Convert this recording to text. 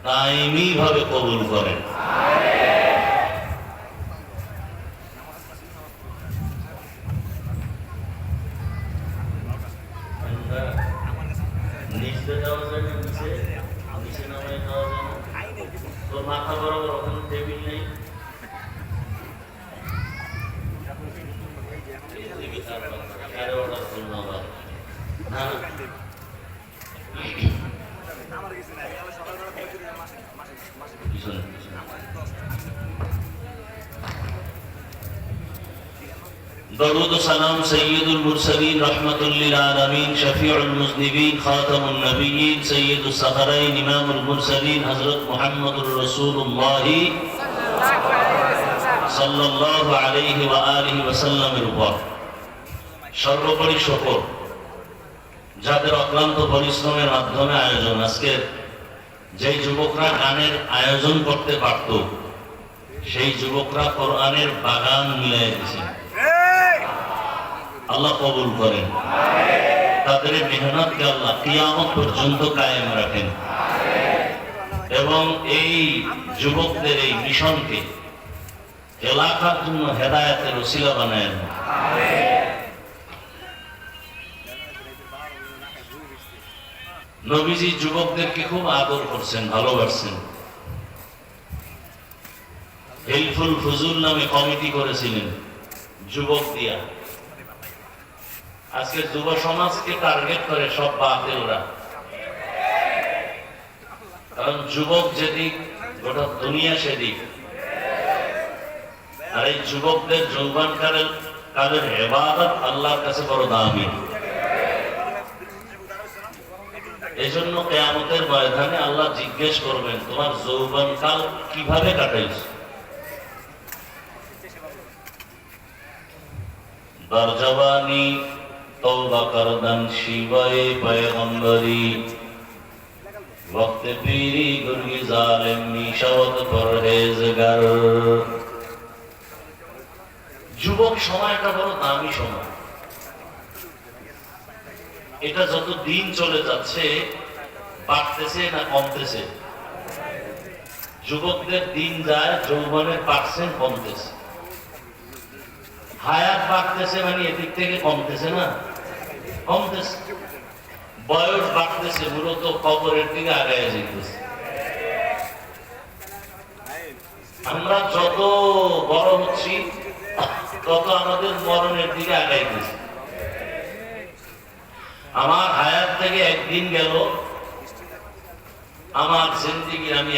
দাইমি ভাবে কবুল করেন। মাথা বরাবর ওখানে টেবিল নেই, दरूद सलाम सय्यदुल मुरसलीन रहमतुल लिल आलमीन शफीउल मुज़निबीन खातमुन नबिय्यीन सय्यदुस सगरैन इमामुल मुरसलीन हज़रत मुहम्मदुर रसूलुल्लाह সাল্লাল্লাহু আলাইহি ওয়া আলিহি ওয়াসাল্লামের উপর সর্বোপরি শকর, যাদের অক্লান্ত পরিশ্রমের মাধ্যমে আয়োজন। আজকের যেই যুবকরা গানের আয়োজন করতে পারত, সেই যুবকরা কোরআনের বাগান মিলাই দিয়েছে। আল্লাহ কবুল করেন, তাদের মেহনতকে আল্লাহ কিয়ামত পর্যন্ত কায়েম রাখেন এবং এই যুবকদের এই মিশনকে এলাকার জন্য হেদায়েতের ওসিলা বানায়। নবীজি যুবকদেরকে খুব আদর করছেন, ভালোবাসছেন। হিলফুল ফুজুল নামে কমিটি করেছিলেন যুবক দিয়া। আজকে যুব সমাজকে টার্গেট করে সব বাতিলরা, কারণ যুবক যেদিক গোটা দুনিয়া সেদিক। আর এই যুবকদের যৌবন কালের ইবাদত আল্লাহর কাছে বড় দামি। এজন্য কিয়ামতের ময়দানে আল্লাহ জিজ্ঞেস করবেন, তোমার যৌবন কাল কিভাবে কাটাইছ? দরজবানি তওবা করদান শিবায়ে পয়গম্বরি ওয়াক্তে পীরি গুরগি জালেম নিশাওত পরহেজগার। যুবক সময়টা বড় দামি সময়। এটা যত দিন চলে যাচ্ছে বাড়তেছে না কমতেছে? যুবকদের দিন যায়, যৌবনের পার্সেন্ট কমতেছে। হায়াত বাড়তেছে মানে এদিক থেকে কমতেছে না, কমতেছে। বয়স বাড়তেছে, মূলত কবরের দিকে আগায় যেতেছে। আমরা যত বড় হচ্ছি তত আমাদের মরণের দিকে আগাইতেছে। আমার হায়াত থেকে একদিন গেল, আমার জিন্দেগি আমি